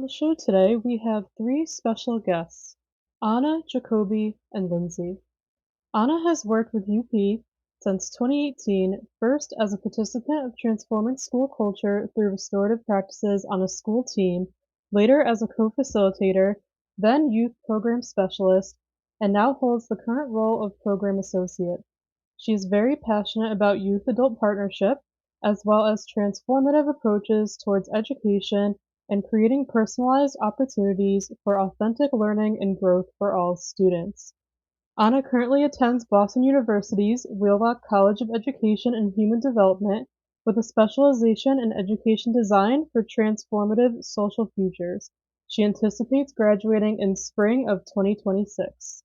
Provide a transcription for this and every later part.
the show today, we have three special guests, Anna, Jacoby, and Lindsay. Anna has worked with UP since 2018, first as a participant of transforming school culture through restorative practices on a school team, later as a co-facilitator, then youth program specialist, and now holds the current role of program associate. She is very passionate about youth-adult partnership, as well as transformative approaches towards education and creating personalized opportunities for authentic learning and growth for all students. Anna currently attends Boston University's Wheelock College of Education and Human Development with a specialization in education design for transformative social futures. She anticipates graduating in spring of 2026.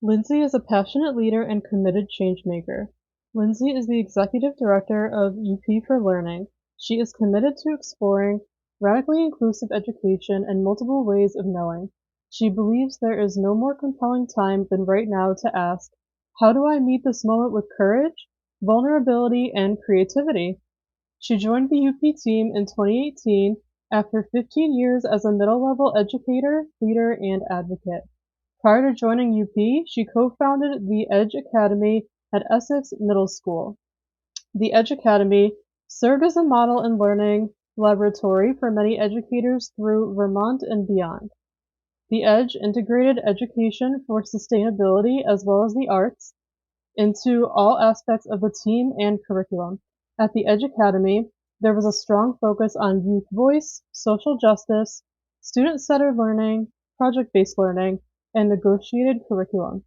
Lindsay is a passionate leader and committed changemaker. Lindsay is the executive director of UP for Learning. She is committed to exploring radically inclusive education and multiple ways of knowing. She believes there is no more compelling time than right now to ask, how do I meet this moment with courage, vulnerability, and creativity? She joined the UP team in 2018 after 15 years as a middle-level educator, leader, and advocate. Prior to joining UP, she co-founded the Edge Academy at Essex Middle School. The Edge Academy served as a model and learning laboratory for many educators through Vermont and beyond. The Edge integrated education for sustainability as well as the arts into all aspects of the team and curriculum. At the Edge Academy, there was a strong focus on youth voice, social justice, student-centered learning, project-based learning, and negotiated curriculum.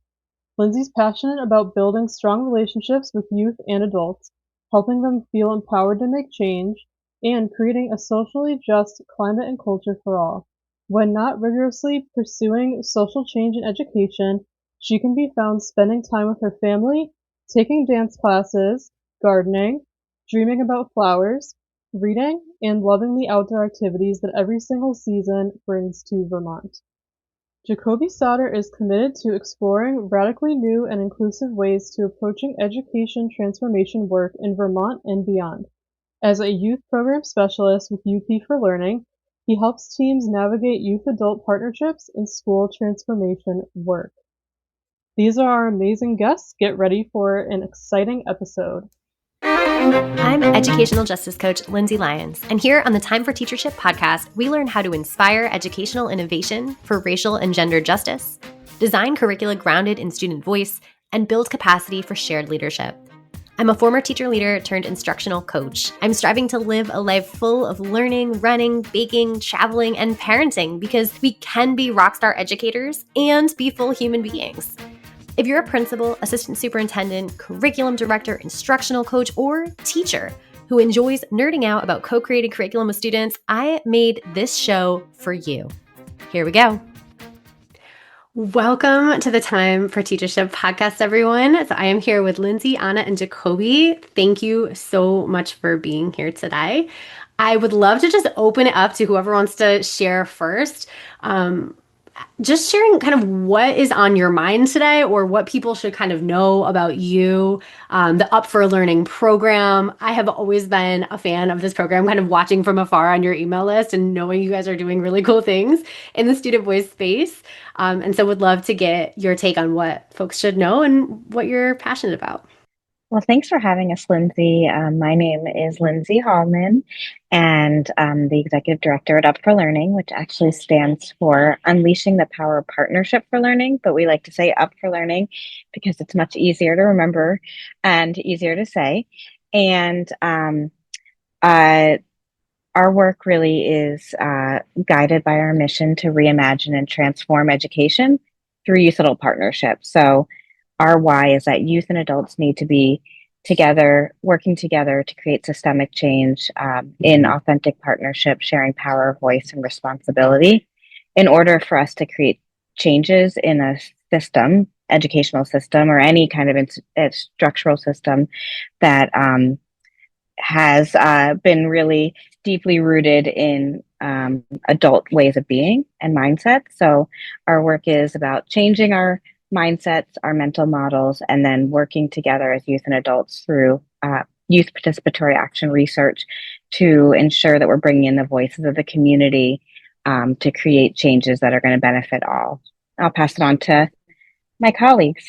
Lindsay's passionate about building strong relationships with youth and adults, helping them feel empowered to make change, and creating a socially just climate and culture for all. When not rigorously pursuing social change in education, she can be found spending time with her family, taking dance classes, gardening, dreaming about flowers, reading, and loving the outdoor activities that every single season brings to Vermont. Jacoby Sauter is committed to exploring radically new and inclusive ways to approaching education transformation work in Vermont and beyond. As a youth program specialist with UP for Learning, he helps teams navigate youth-adult partnerships and school transformation work. These are our amazing guests. Get ready for an exciting episode. I'm educational justice coach Lindsay Lyons, and here on the Time for Teachership podcast, we learn how to inspire educational innovation for racial and gender justice, design curricula grounded in student voice, and build capacity for shared leadership. I'm a former teacher leader turned instructional coach. I'm striving to live a life full of learning, running, baking, traveling, and parenting because we can be rockstar educators and be full human beings. If you're a principal, assistant superintendent, curriculum director, instructional coach, or teacher who enjoys nerding out about co-created curriculum with students, I made this show for you. Here we go. Welcome to the Time for Teachership podcast, everyone. So I am here with Lindsay, Anna, and Jacoby. Thank you so much for being here today. I would love to just open it up to whoever wants to share first. Just sharing kind of what is on your mind today or what people should kind of know about you, the Up for Learning program. I have always been a fan of this program, kind of watching from afar on your email list and knowing you guys are doing really cool things in the student voice space. And so would love to get your take on what folks should know and what you're passionate about. Well, thanks for having us, Lindsay. My name is Lindsay Hallman, and I'm the Executive Director at Up for Learning, which actually stands for Unleashing the Power of Partnership for Learning, but we like to say Up for Learning because it's much easier to remember and easier to say. And our work really is guided by our mission to reimagine and transform education through youth-adult partnership. So our why is that youth and adults need to be together, working together to create systemic change in authentic partnership, sharing power, voice, and responsibility in order for us to create changes in a system, educational system, or any kind of structural system that has been really deeply rooted in adult ways of being and mindset. So our work is about changing our mindsets, our mental models, and then working together as youth and adults through youth participatory action research to ensure that we're bringing in the voices of the community to create changes that are going to benefit all. I'll pass it on to my colleagues.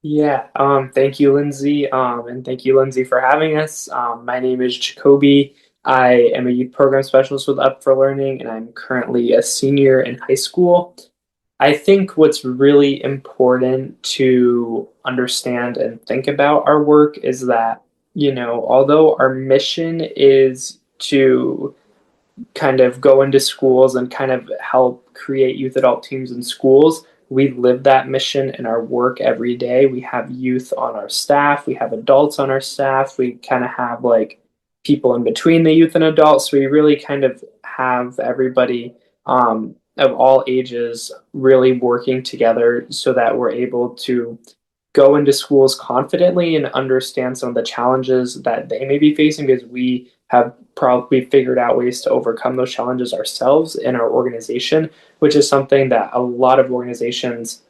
Yeah, thank you, Lindsay, and thank you, Lindsay, for having us. My name is Jacoby. I am a youth program specialist with Up for Learning, and I'm currently a senior in high school. I think what's really important to understand and think about our work is that, although our mission is to kind of go into schools and kind of help create youth adult teams in schools. We live that mission in our work every day. We have youth on our staff, we have adults on our staff, we kind of have like people in between the youth and adults. We really kind of have everybody of all ages really working together so that we're able to go into schools confidently and understand some of the challenges that they may be facing, because we have probably figured out ways to overcome those challenges ourselves in our organization, which is something that a lot of organizations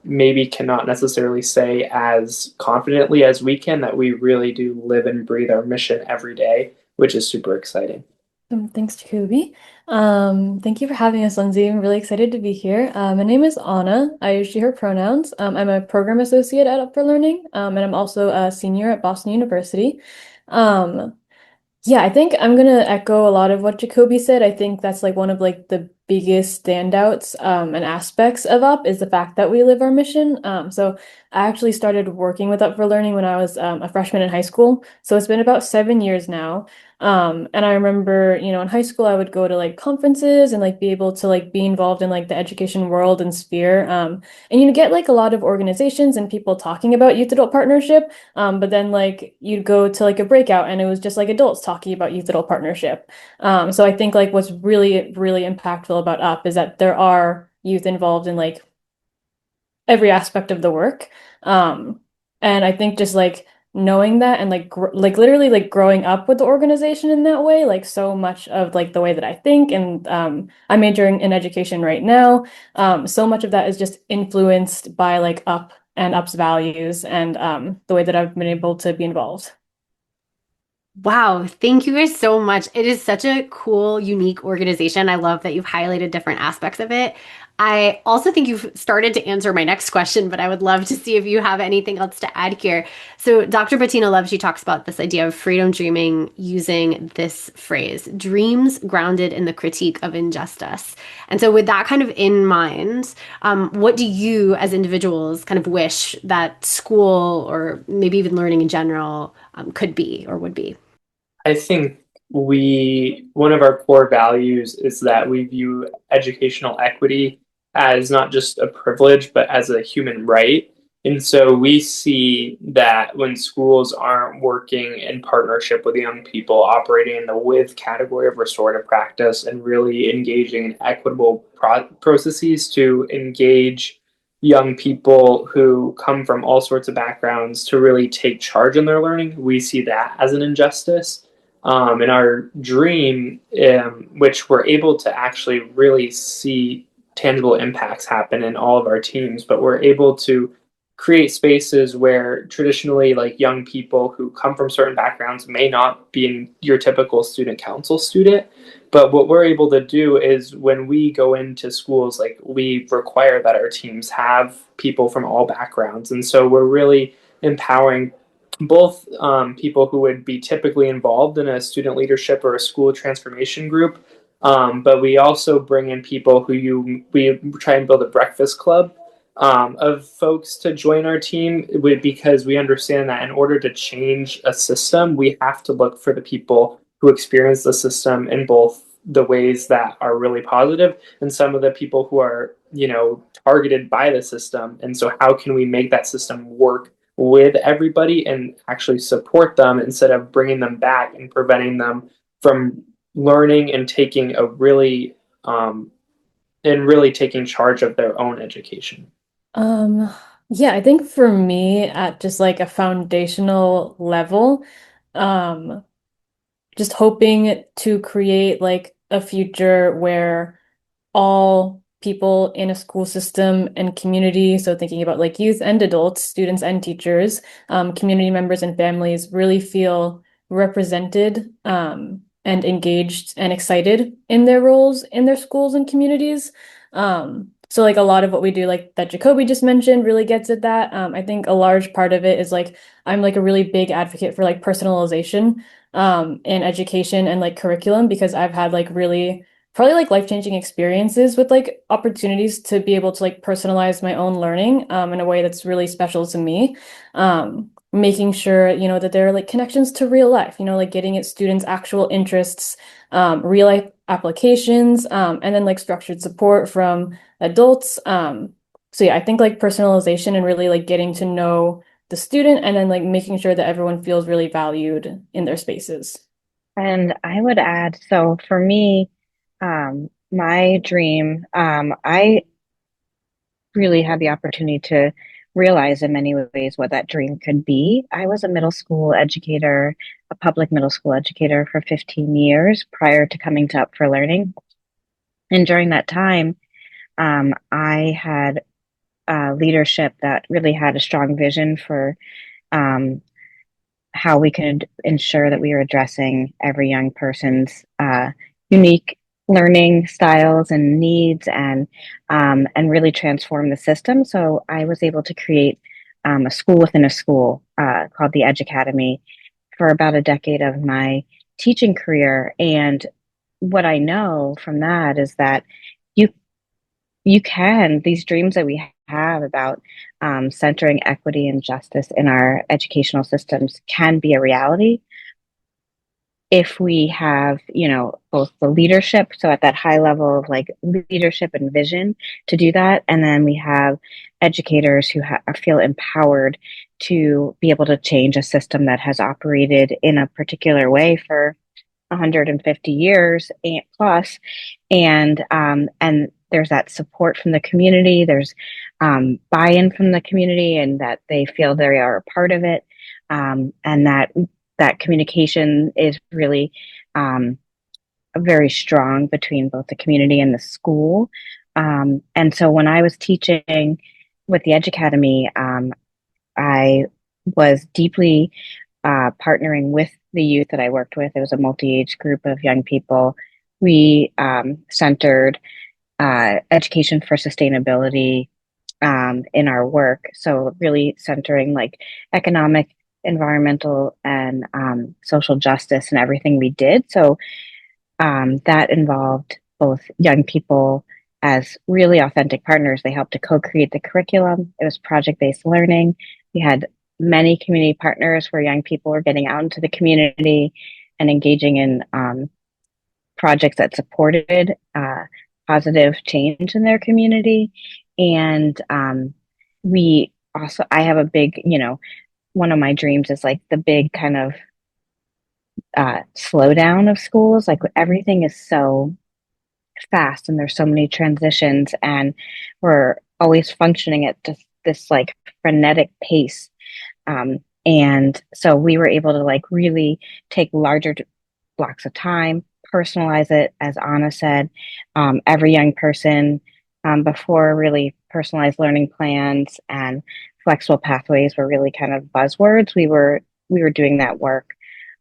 maybe cannot necessarily say as confidently as we can, that we really do live and breathe our mission every day, which is super exciting. Thanks, Jacoby. Thank you for having us, Lindsay. I'm really excited to be here. My name is Anna. I use she, her pronouns. I'm a program associate at Up for Learning, and I'm also a senior at Boston University. Yeah, I think I'm gonna echo a lot of what Jacoby said. I think that's like one of like the biggest standouts and aspects of Up is the fact that we live our mission. So I actually started working with Up for Learning when I was a freshman in high school. So it's been about 7 years now. And I remember, in high school I would go to like conferences and like be able to like be involved in like the education world and sphere. And you get like a lot of organizations and people talking about youth adult partnership. But then like you'd go to like a breakout and it was just like adults talking about youth adult partnership. So I think like what's really, really impactful about Up is that there are youth involved in like every aspect of the work. And I think just like knowing that and like literally like growing up with the organization in that way, like so much of like the way that I think and I'm majoring in education right now. So much of that is just influenced by like Up and Up's values and the way that I've been able to be involved. Wow, thank you guys so much. It is such a cool, unique organization. I love that you've highlighted different aspects of it. I also think you've started to answer my next question, but I would love to see if you have anything else to add here. So, Dr. Bettina Love, she talks about this idea of freedom dreaming using this phrase, dreams grounded in the critique of injustice. And so, with that kind of in mind, what do you as individuals kind of wish that school or maybe even learning in general could be or would be? I think one of our core values is that we view educational equity as not just a privilege, but as a human right. And so we see that when schools aren't working in partnership with young people, operating in the with category of restorative practice and really engaging in equitable processes to engage young people who come from all sorts of backgrounds to really take charge in their learning, we see that as an injustice. In our dream, which we're able to actually really see tangible impacts happen in all of our teams, but we're able to create spaces where traditionally like young people who come from certain backgrounds may not be in your typical student council student. But what we're able to do is when we go into schools, like we require that our teams have people from all backgrounds. And so we're really empowering both people who would be typically involved in a student leadership or a school transformation group, but we also bring in people we try and build a breakfast club of folks to join our team, because we understand that in order to change a system, we have to look for the people who experience the system in both the ways that are really positive and some of the people who are, targeted by the system. And so how can we make that system work with everybody and actually support them instead of bringing them back and preventing them from learning and taking really taking charge of their own education. Yeah, I think for me at just like a foundational level, um, just hoping to create like a future where all people in a school system and community, so thinking about like youth and adults, students and teachers, community members and families really feel represented and engaged and excited in their roles in their schools and communities. So like a lot of what we do, like that Jacoby just mentioned, really gets at that. I think a large part of it is like I'm like a really big advocate for like personalization in education and like curriculum, because I've had like really probably like life-changing experiences with like opportunities to be able to like personalize my own learning in a way that's really special to me. Making sure, you know, that there are like connections to real life, you know, like getting at students' actual interests, real life applications, and then like structured support from adults. So yeah, I think like personalization and really like getting to know the student, and then like making sure that everyone feels really valued in their spaces. And I would add, so for me, my dream, I really had the opportunity to realize in many ways what that dream could be. I was a middle school educator, a public middle school educator for 15 years prior to coming to Up for Learning. And during that time, I had leadership that really had a strong vision for um, how we could ensure that we were addressing every young person's unique learning styles and needs, and really transform the system. So I was able to create a school within a school called the Edge Academy for about a decade of my teaching career. And what I know from that is that you you can, these dreams that we have about centering equity and justice in our educational systems can be a reality if we have, you know, both the leadership, so at that high level of like leadership and vision to do that, and then we have educators who feel empowered to be able to change a system that has operated in a particular way for 150 years and plus, and there's that support from the community. There's buy-in from the community, and that they feel they are a part of it, and that communication is really very strong between both the community and the school. And so when I was teaching with the Edge Academy, I was deeply partnering with the youth that I worked with. It was a multi-age group of young people. We centered education for sustainability in our work. So really centering like economic, environmental, and social justice in everything we did. So that involved both young people as really authentic partners. They helped to co-create the curriculum. It was project-based learning. We had many community partners where young people were getting out into the community and engaging in projects that supported positive change in their community. And I have a big, you know, one of my dreams is like the big kind of slowdown of schools. Like everything is so fast and there's so many transitions, and we're always functioning at this like frenetic pace. And so we were able to like really take larger blocks of time, personalize it, as Anna said, every young person, before really personalized learning plans and flexible pathways were really kind of buzzwords. We were doing that work,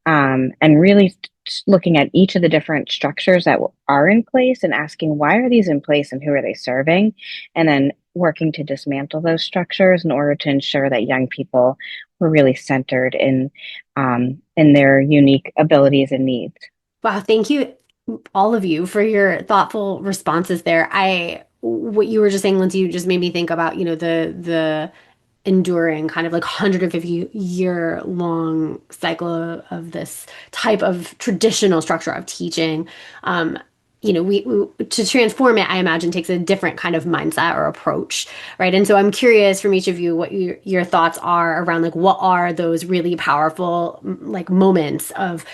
and really looking at each of the different structures that are in place and asking why are these in place and who are they serving, and then working to dismantle those structures in order to ensure that young people were really centered in their unique abilities and needs. Wow, thank you, all of you, for your thoughtful responses there. What you were just saying, Lindsay, you just made me think about, you know, the enduring kind of like 150-year long cycle of this type of traditional structure of teaching. You know, we to transform it, I imagine, takes a different kind of mindset or approach, right? And so I'm curious from each of you what your thoughts are around like what are those really powerful like moments of,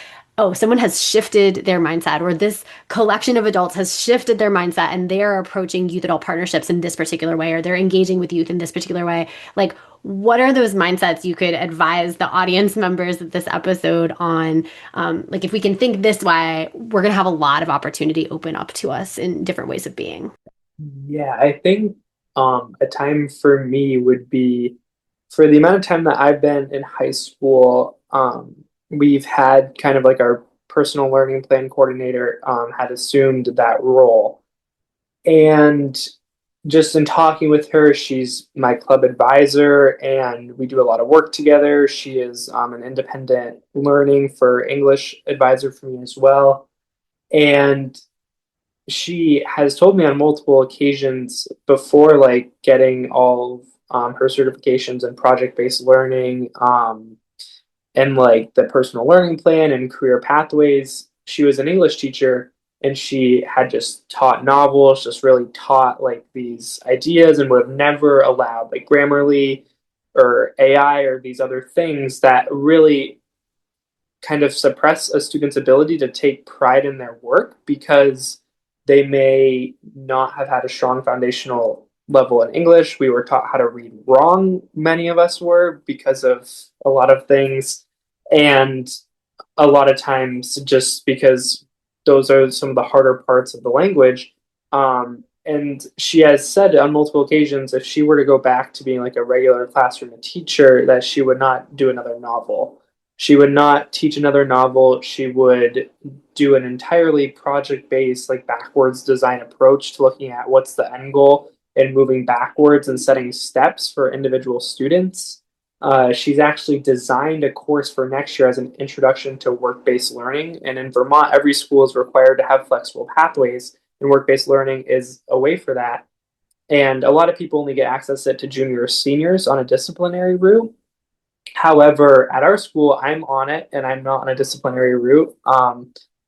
oh, someone has shifted their mindset, or this collection of adults has shifted their mindset and they're approaching youth adult partnerships in this particular way, or they're engaging with youth in this particular way. Like, what are those mindsets you could advise the audience members of this episode on? Like, if we can think this way, we're going to have a lot of opportunity open up to us in different ways of being. Yeah, I think a time for me would be for the amount of time that I've been in high school. We've had kind of like our personal learning plan coordinator, had assumed that role. And just in talking with her, she's my club advisor and we do a lot of work together. She is an independent learning for English advisor for me as well. And she has told me on multiple occasions before, like getting all of her certifications in project-based learning, and like the personal learning plan and career pathways. She was an English teacher and she had just taught novels, just really taught like these ideas, and would have never allowed like Grammarly or AI or these other things that really kind of suppress a student's ability to take pride in their work because they may not have had a strong foundational level in English. We were taught how to read wrong, many of us were, because of a lot of things. And a lot of times, just because those are some of the harder parts of the language. And she has said on multiple occasions, if she were to go back to being like a regular classroom teacher, that she would not do another novel. She would not teach another novel. She would do an entirely project-based, like backwards design approach to looking at what's the end goal and moving backwards and setting steps for individual students. She's actually designed a course for next year as an introduction to work-based learning. And in Vermont, every school is required to have flexible pathways, and work-based learning is a way for that. And a lot of people only get access to junior or seniors on a disciplinary route. However, at our school, I'm on it and I'm not on a disciplinary route.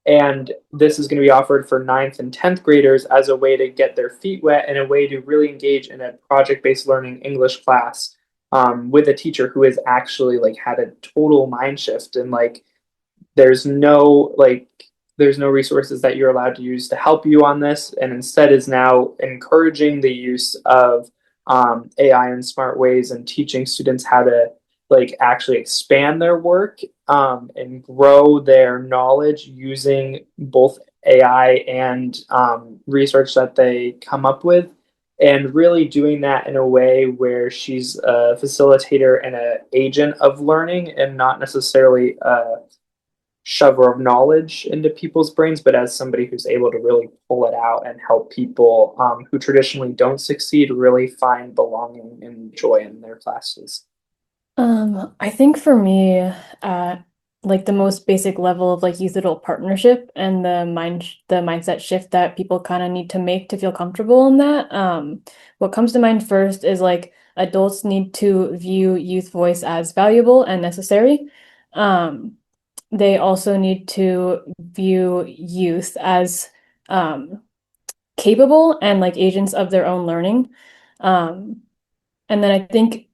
And this is going to be offered for 9th and 10th graders as a way to get their feet wet and a way to really engage in a project-based learning English class, with a teacher who has actually like had a total mind shift, and like there's no resources that you're allowed to use to help you on this, and instead is now encouraging the use of AI in smart ways and teaching students how to like actually expand their work, and grow their knowledge using both AI and research that they come up with, and really doing that in a way where she's a facilitator and an agent of learning and not necessarily a shover of knowledge into people's brains, but as somebody who's able to really pull it out and help people who traditionally don't succeed really find belonging and joy in their classes. I think for me, like the most basic level of like youth adult partnership and the mindset shift that people kind of need to make to feel comfortable in that. What comes to mind first is like adults need to view youth voice as valuable and necessary. They also need to view youth as capable and like agents of their own learning. And then I think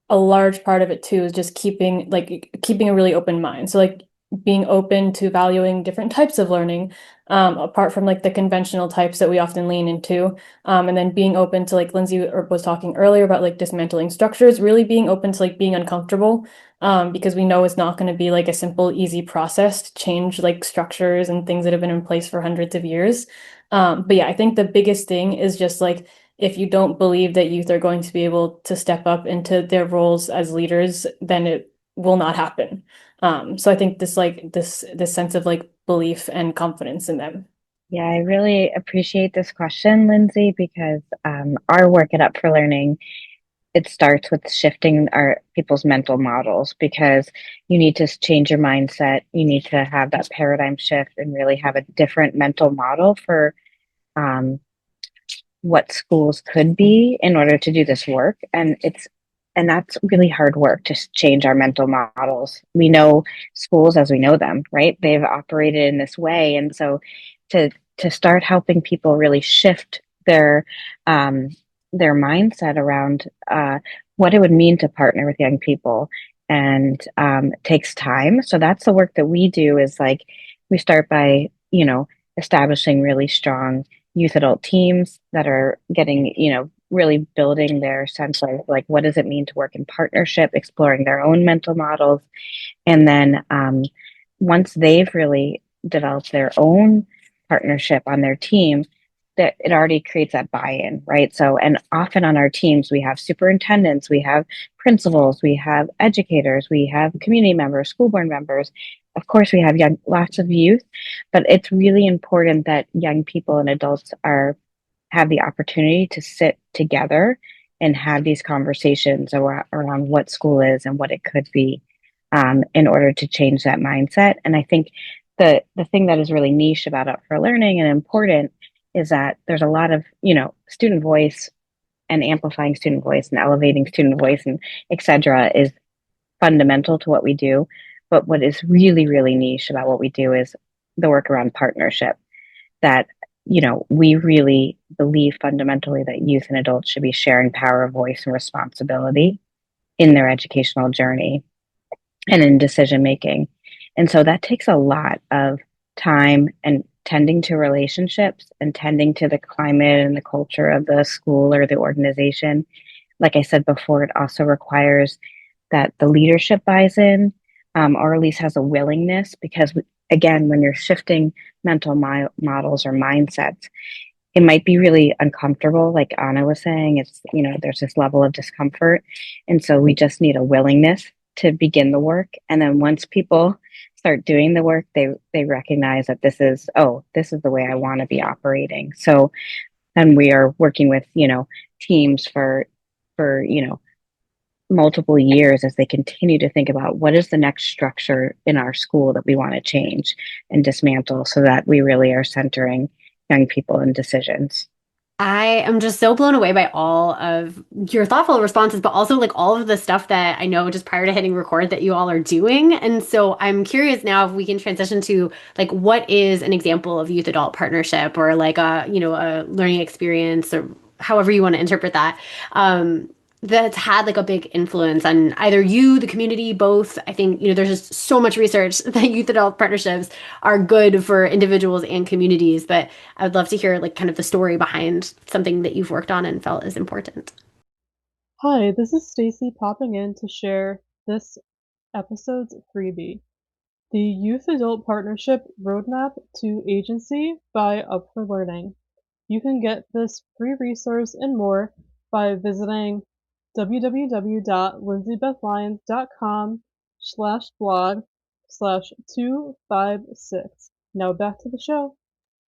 a large part of it too is just keeping a really open mind. So like being open to valuing different types of learning, apart from like the conventional types that we often lean into. And then being open to, like Lindsay was talking earlier about like dismantling structures, really being open to like being uncomfortable, because we know it's not going to be like a simple, easy process to change like structures and things that have been in place for hundreds of years. But yeah, I think the biggest thing is just like, if you don't believe that youth are going to be able to step up into their roles as leaders, then it will not happen. So I think this sense of like belief and confidence in them. Yeah, I really appreciate this question, Lindsay, because our work at Up for Learning, it starts with shifting our people's mental models, because you need to change your mindset. You need to have that paradigm shift and really have a different mental model for what schools could be in order to do this work. And that's really hard work to change our mental models. We know schools as we know them, right? They've operated in this way. And so to start helping people really shift their mindset around what it would mean to partner with young people, and it takes time. So that's the work that we do, is like we start by, establishing really strong youth adult teams that are getting, really building their sense of like, what does it mean to work in partnership, exploring their own mental models. And then once they've really developed their own partnership on their team, that it already creates that buy-in, right? So, and often on our teams, we have superintendents, we have principals, we have educators, we have community members, school board members, of course, we have lots of youth, but it's really important that young people and adults have the opportunity to sit together and have these conversations around what school is and what it could be, in order to change that mindset. And I think the thing that is really niche about Up for Learning and important is that there's a lot of, student voice and amplifying student voice and elevating student voice and etc. is fundamental to what we do. But what is really, really niche about what we do is the work around partnership, that, we really believe fundamentally that youth and adults should be sharing power of voice and responsibility in their educational journey and in decision making. And so that takes a lot of time and tending to relationships and tending to the climate and the culture of the school or the organization. Like I said before, it also requires that the leadership buys in, or at least has a willingness, because again, when you're shifting mental models or mindsets, it might be really uncomfortable. Like Anna was saying, there's this level of discomfort. And so we just need a willingness to begin the work. And then once people start doing the work, they recognize that this is the way I want to be operating. So then we are working with, teams for, multiple years as they continue to think about what is the next structure in our school that we want to change and dismantle, so that we really are centering young people in decisions. I am just so blown away by all of your thoughtful responses, but also like all of the stuff that I know just prior to hitting record that you all are doing. And so I'm curious now if we can transition to like what is an example of youth adult partnership, or like a learning experience, or however you want to interpret that. That's had like a big influence on either you, the community, both. I think, there's just so much research that youth adult partnerships are good for individuals and communities, but I would love to hear like kind of the story behind something that you've worked on and felt is important. Hi, this is Stacy popping in to share this episode's freebie, the Youth Adult Partnership Roadmap to Agency by Up for Learning. You can get this free resource and more by visiting www.lindseybethlyons.com/blog/256. Now back to the show.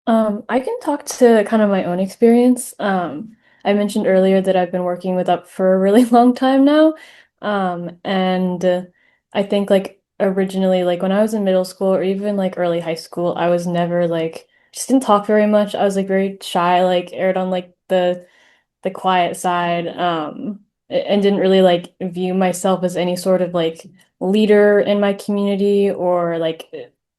I can talk to kind of my own experience. I mentioned earlier that I've been working with Up for a really long time now. And I think like originally, like when I was in middle school or even like early high school, I was never like, just didn't talk very much. I was like very shy, like aired on like the quiet side, and didn't really like view myself as any sort of like leader in my community, or like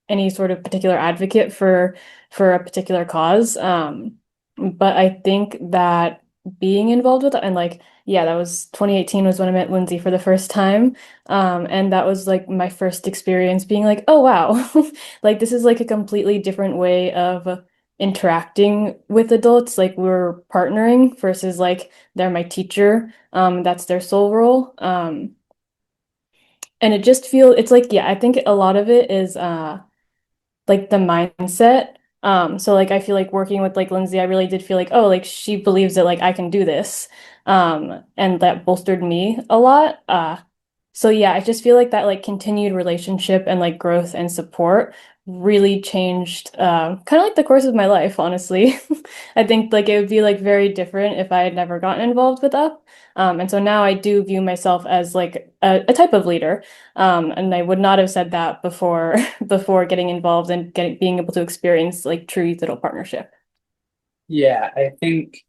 any sort of particular advocate for a particular cause. But I think that being involved with it, and like, yeah, that was 2018 was when I met Lindsay for the first time. And that was like my first experience being like, oh wow, like this is like a completely different way of interacting with adults. Like we're partnering versus like they're my teacher. That's their sole role. And it's like, yeah, I think a lot of it is like the mindset. So like I feel like working with like Lindsay, I really did feel like, oh, like she believes that like I can do this. And that bolstered me a lot. So yeah, I just feel like that like continued relationship and like growth and support really changed kind of like the course of my life, honestly. I think like it would be like very different if I had never gotten involved with UP. And so now I do view myself as like a type of leader. And I would not have said that before before getting involved and being able to experience like true youth adult partnership. Yeah, I think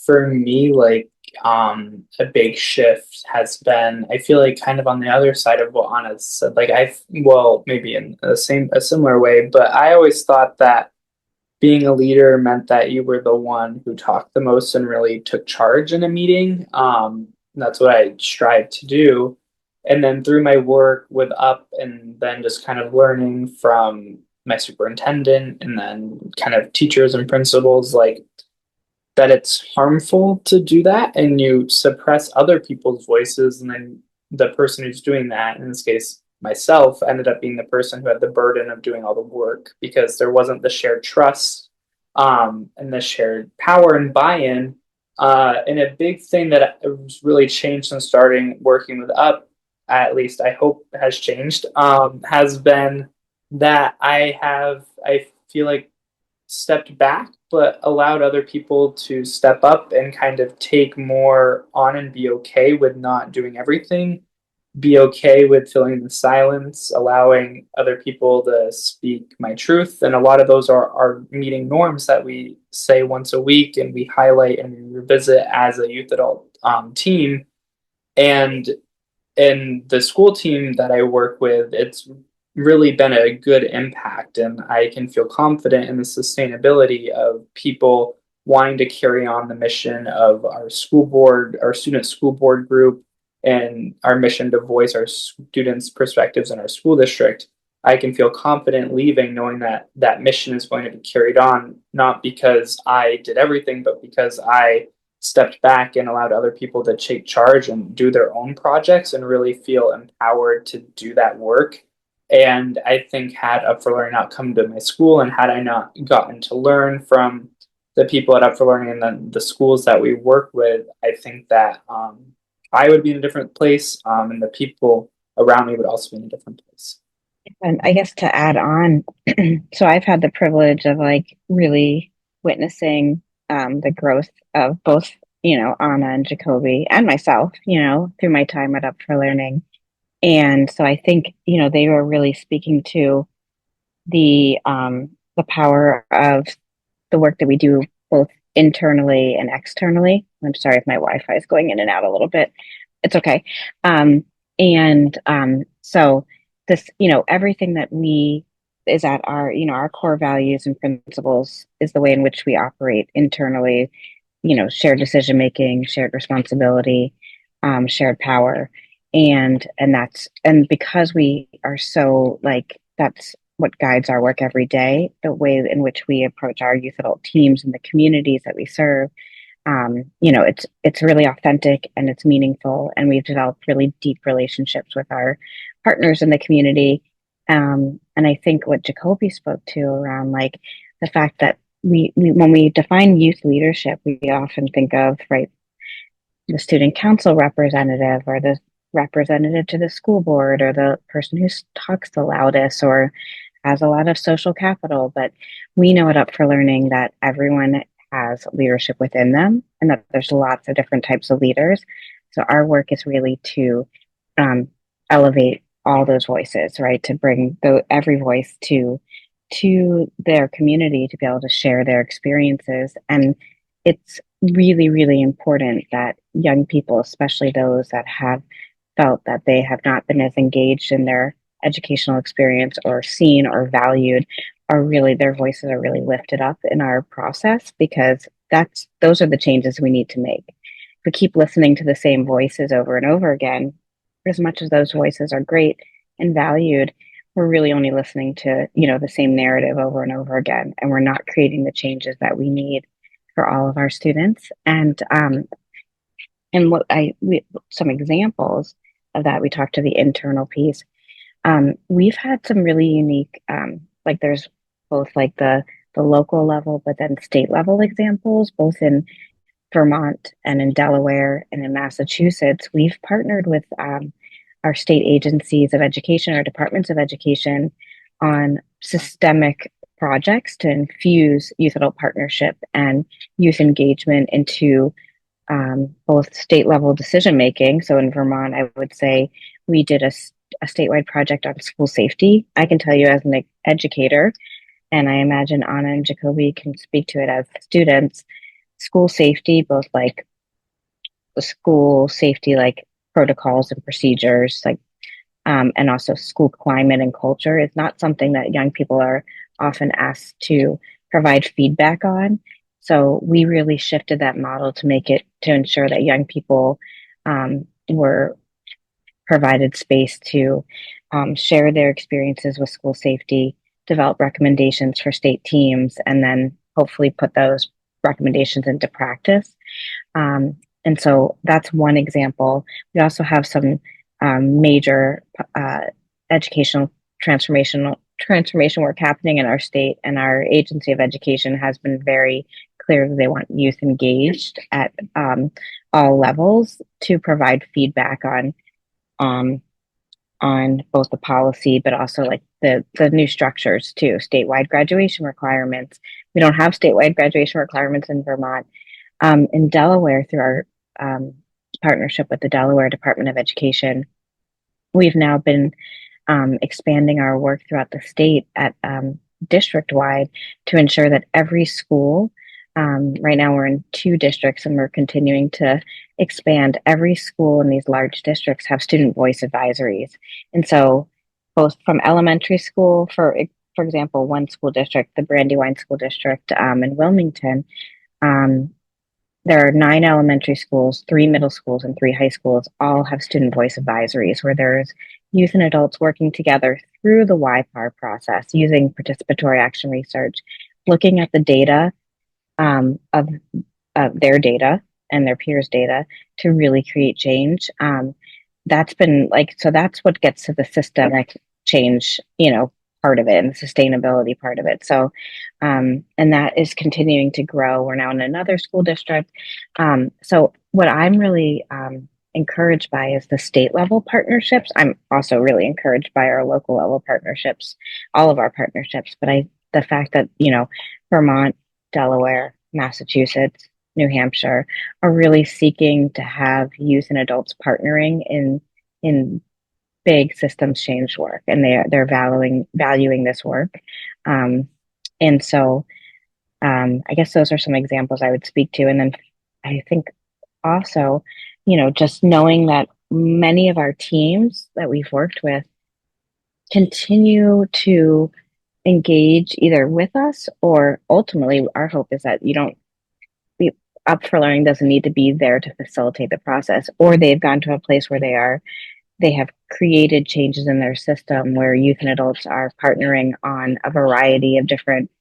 for me, like a big shift has been, I feel like kind of on the other side of what Anna said. Like well, maybe in a similar way, but I always thought that being a leader meant that you were the one who talked the most and really took charge in a meeting. That's what I strive to do. And then through my work with Up, and then just kind of learning from my superintendent and then kind of teachers and principals, like that it's harmful to do that and you suppress other people's voices. And then the person who's doing that, in this case, myself, ended up being the person who had the burden of doing all the work because there wasn't the shared trust, and the shared power and buy-in. And a big thing that was really changed since starting working with Up at least I hope has changed, has been that I feel like stepped back, but allowed other people to step up and kind of take more on and be okay with not doing everything, be okay with filling the silence, allowing other people to speak my truth. And a lot of those are meeting norms that we say once a week and we highlight and we revisit as a youth adult team. And in the school team that I work with, it's really been a good impact. And I can feel confident in the sustainability of people wanting to carry on the mission of our school board, our student school board group, and our mission to voice our students' perspectives in our school district. I can feel confident leaving knowing that that mission is going to be carried on, not because I did everything, but because I stepped back and allowed other people to take charge and do their own projects and really feel empowered to do that work. And I think had Up for Learning not come to my school and had I not gotten to learn from the people at Up for Learning and then the schools that we work with, I think that I would be in a different place, and the people around me would also be in a different place. And I guess to add on, so I've had the privilege of like really witnessing the growth of both, Anna and Jacoby and myself, through my time at Up for Learning. And so I think, they were really speaking to the power of the work that we do both internally and externally. I'm sorry if my Wi-Fi is going in and out a little bit. It's okay. So this, everything that we is at our core values and principles is the way in which we operate internally, shared decision making, shared responsibility, shared power. And because we are so like, that's what guides our work every day, the way in which we approach our youth adult teams and the communities that we serve. It's really authentic and it's meaningful, and we've developed really deep relationships with our partners in the community. And I think what Jacoby spoke to around like the fact that we when we define youth leadership, we often think of, right, the student council representative or the representative to the school board or the person who talks the loudest or has a lot of social capital. But we know it Up for Learning that everyone has leadership within them and that there's lots of different types of leaders. So our work is really to elevate all those voices, right? To bring every voice to their community to be able to share their experiences. And it's really, really important that young people, especially those that have felt that they have not been as engaged in their educational experience or seen or valued, their voices are really lifted up in our process, because those are the changes we need to make. If we keep listening to the same voices over and over again, as much as those voices are great and valued, we're really only listening to, the same narrative over and over again, and we're not creating the changes that we need for all of our students. And some examples of that, we talked to the internal piece. We've had some really unique, like there's both like the local level, but then state level examples, both in Vermont and in Delaware and in Massachusetts. We've partnered with our state agencies of education, our departments of education, on systemic projects to infuse youth adult partnership and youth engagement into both state level decision making. So in Vermont, I would say we did a statewide project on school safety. I can tell you as an educator, and I imagine Anna and Jacoby can speak to it as students, school safety, both like the school safety, like protocols and procedures, like, and also school climate and culture is not something that young people are often asked to provide feedback on. So we really shifted that model to ensure that young people were provided space to share their experiences with school safety, develop recommendations for state teams, and then hopefully put those recommendations into practice. And so that's one example. We also have some major educational transformation work happening in our state, and our agency of education has been very clear that they want youth engaged at all levels to provide feedback on on both the policy, but also like the new structures too, statewide graduation requirements. We don't have statewide graduation requirements in Vermont. In Delaware, through our partnership with the Delaware Department of Education, we've now been expanding our work throughout the state at district wide to ensure that every school, right now we're in 2 districts and we're continuing to expand. Every school in these large districts have student voice advisories. And so both from elementary school, for example, one school district, the Brandywine School District in Wilmington, um, there are 9 elementary schools, 3 middle schools, and 3 high schools, all have student voice advisories where there's youth and adults working together through the YPAR process using participatory action research, looking at the data of their data and their peers' data to really create change. That's been like, so that's what gets to the systemic change, part of it and the sustainability part of it. So, and that is continuing to grow. We're now in another school district. So what I'm really encouraged by is the state level partnerships. I'm also really encouraged by our local level partnerships, all of our partnerships. But the fact that, Vermont, Delaware, Massachusetts, New Hampshire are really seeking to have youth and adults partnering in big systems change work, and they're valuing this work. And so I guess those are some examples I would speak to. And then I think also, just knowing that many of our teams that we've worked with continue to engage either with us, or ultimately our hope is that Up for Learning doesn't need to be there to facilitate the process, or they've gone to a place where they have created changes in their system where youth and adults are partnering on a variety of different,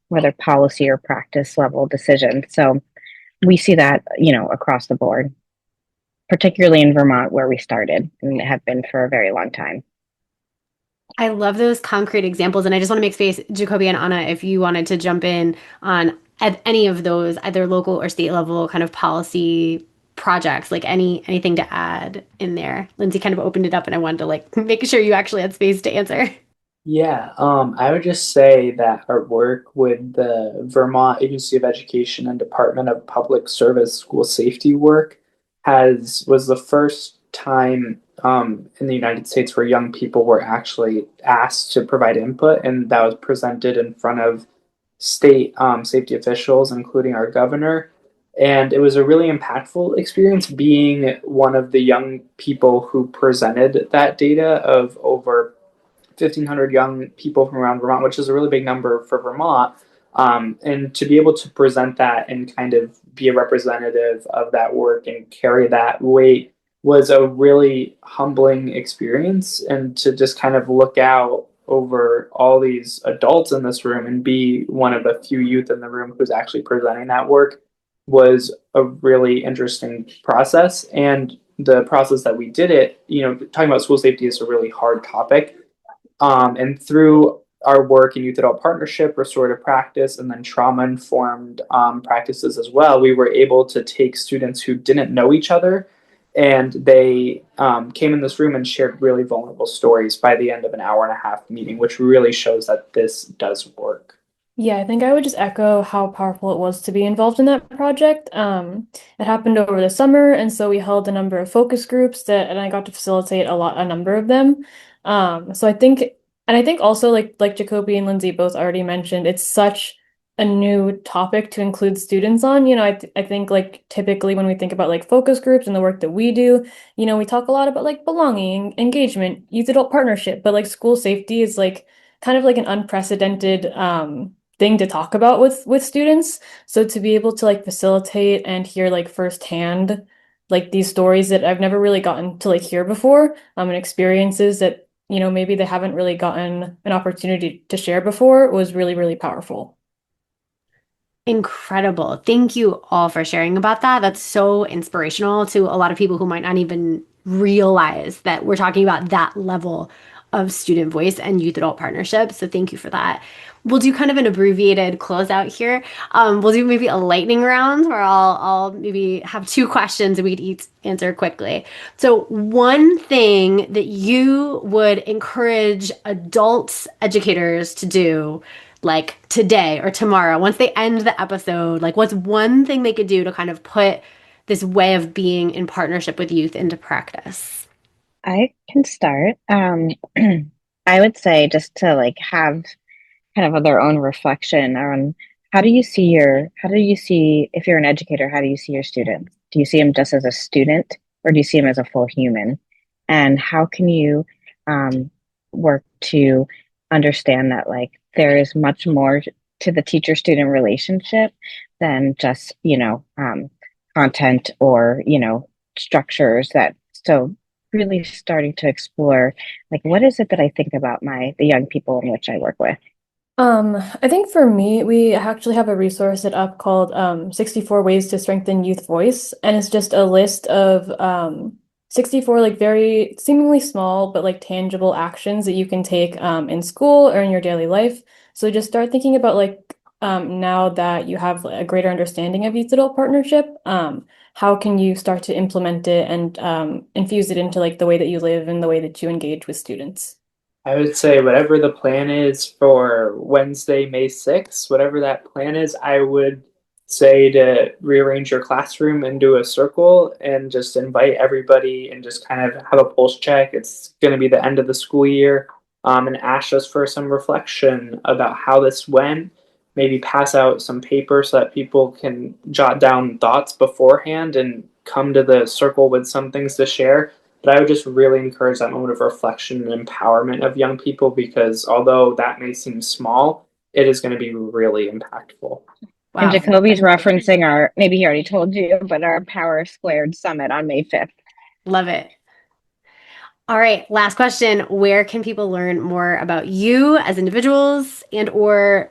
whether policy or practice level decisions. So we see that, across the board, particularly in Vermont where we started and have been for a very long time. I love those concrete examples. And I just want to make space, Jacoby and Anna, if you wanted to jump in on any of those, either local or state level kind of policy projects, like anything to add in there. Lindsay kind of opened it up and I wanted to make sure you actually had space to answer. Yeah, I would just say that our work with the Vermont Agency of Education and Department of Public Service school safety work was the first time in the United States where young people were actually asked to provide input, and that was presented in front of state safety officials, including our governor. And it was a really impactful experience being one of the young people who presented that data of over 1,500 young people from around Vermont, which is a really big number for Vermont. And to be able to present that and kind of be a representative of that work and carry that weight was a really humbling experience. And to just kind of look out over all these adults in this room and be one of the few youth in the room who's actually presenting that work was a really interesting process. And the process that we did it, talking about school safety is a really hard topic. And through our work in youth adult partnership, restorative practice, and then trauma informed practices as well, we were able to take students who didn't know each other, and they came in this room and shared really vulnerable stories by the end of an hour and a half meeting, which really shows that this does work. Yeah, I think I would just echo how powerful it was to be involved in that project. It happened over the summer, and so we held a number of focus groups and I got to facilitate a number of them. So I think also like Jacoby and Lindsay both already mentioned, it's such a new topic to include students on. I think like typically when we think about like focus groups and the work that we do, we talk a lot about like belonging, engagement, youth adult partnership, but like school safety is like kind of like an unprecedented thing to talk about with students. So to be able to like facilitate and hear like firsthand like these stories that I've never really gotten to like hear before, and experiences that maybe they haven't really gotten an opportunity to share before was really, really powerful. Incredible. Thank you all for sharing about that. That's so inspirational to a lot of people who might not even realize that we're talking about that level of student voice and youth adult partnerships. So thank you for that. We'll do kind of an abbreviated closeout here. We'll do maybe a lightning round where I'll maybe have 2 questions and we could each answer quickly. So one thing that you would encourage adult educators to do, like today or tomorrow, once they end the episode, like what's one thing they could do to kind of put this way of being in partnership with youth into practice? I can start. I would say just to like have kind of their own reflection on how do you see, if you're an educator, how do you see your students? Do you see them just as a student or do you see them as a full human? And how can you work to understand that like there is much more to the teacher-student relationship than just, content or, structures so really starting to explore like what is it that I think about the young people in which I work with. I think for me, we actually have a resource at UP called 64 Ways to Strengthen Youth Voice. And it's just a list of 64 like very seemingly small but like tangible actions that you can take in school or in your daily life. So just start thinking about like now that you have a greater understanding of youth adult partnership, how can you start to implement it and infuse it into like the way that you live and the way that you engage with students? I would say whatever the plan is for Wednesday, May 6th, whatever that plan is, I would say to rearrange your classroom and do a circle and just invite everybody and just kind of have a pulse check. It's going to be the end of the school year, and ask us for some reflection about how this went. Maybe pass out some paper so that people can jot down thoughts beforehand and come to the circle with some things to share. But I would just really encourage that moment of reflection and empowerment of young people, because although that may seem small, it is going to be really impactful. Wow. And Jacoby's referencing maybe he already told you, but our Power Squared Summit on May 5th. Love it. All right, last question. Where can people learn more about you as individuals and or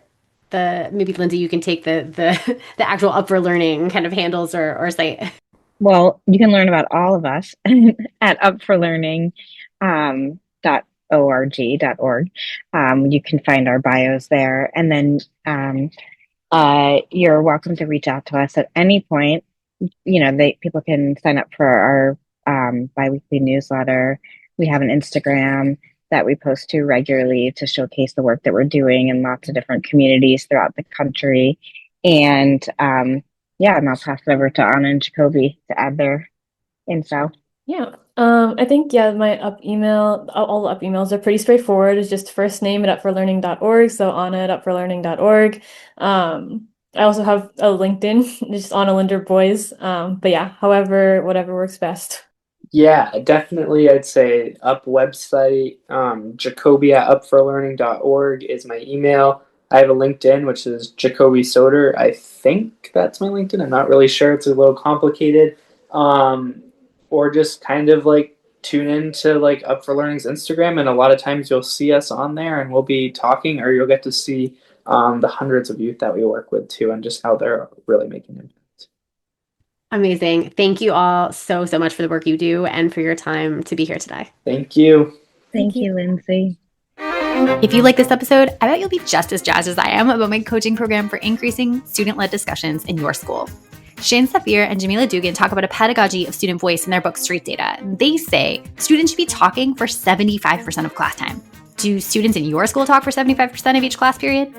maybe Lindsay, you can take the actual Up for Learning kind of handles or site? Well, you can learn about all of us at upforlearning.org. You can find our bios there. And then you're welcome to reach out to us at any point. People can sign up for our biweekly newsletter. We have an Instagram that we post to regularly to showcase the work that we're doing in lots of different communities throughout the country. And and I'll pass it over to Anna and Jacoby to add their info. Yeah. I think, my UP email, all the UP emails are pretty straightforward. It's just first name at upforlearning.org. So Anna at upforlearning.org. I also have a LinkedIn, just Anna Linder Boys. But yeah, whatever works best. Yeah, definitely. I'd say UP website, Jacoby at upforlearning.org is my email. I have a LinkedIn, which is Jacoby Soder. I think that's my LinkedIn. I'm not really sure. It's a little complicated. Or just kind of like tune into like Up for Learning's Instagram. And a lot of times you'll see us on there and we'll be talking, or you'll get to see the hundreds of youth that we work with too, and just how they're really making an impact. Amazing. Thank you all so much for the work you do and for your time to be here today. Thank you. Thank you, Lindsay. If you like this episode, I bet you'll be just as jazzed as I am about my coaching program for increasing student-led discussions in your school. Shane Safir and Jamila Dugan talk about a pedagogy of student voice in their book, Street Data. They say students should be talking for 75% of class time. Do students in your school talk for 75% of each class period?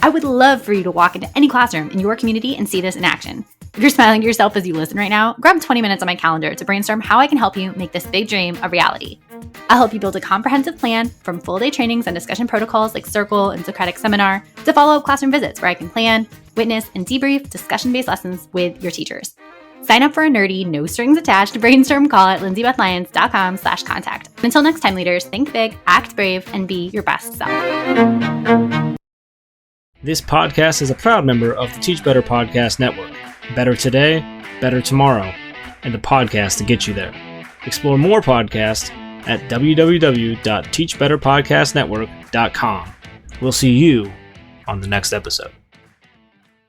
I would love for you to walk into any classroom in your community and see this in action. If you're smiling to yourself as you listen right now, grab 20 minutes on my calendar to brainstorm how I can help you make this big dream a reality. I'll help you build a comprehensive plan from full-day trainings and discussion protocols like Circle and Socratic Seminar to follow-up classroom visits where I can plan, witness, and debrief discussion-based lessons with your teachers. Sign up for a nerdy, no-strings-attached brainstorm call at lindsayBethLyons.com/contact. Until next time, leaders, think big, act brave, and be your best self. This podcast is a proud member of the Teach Better Podcast Network. Better today, better tomorrow, and the podcast to get you there. Explore more podcasts at www.teachbetterpodcastnetwork.com. We'll see you on the next episode.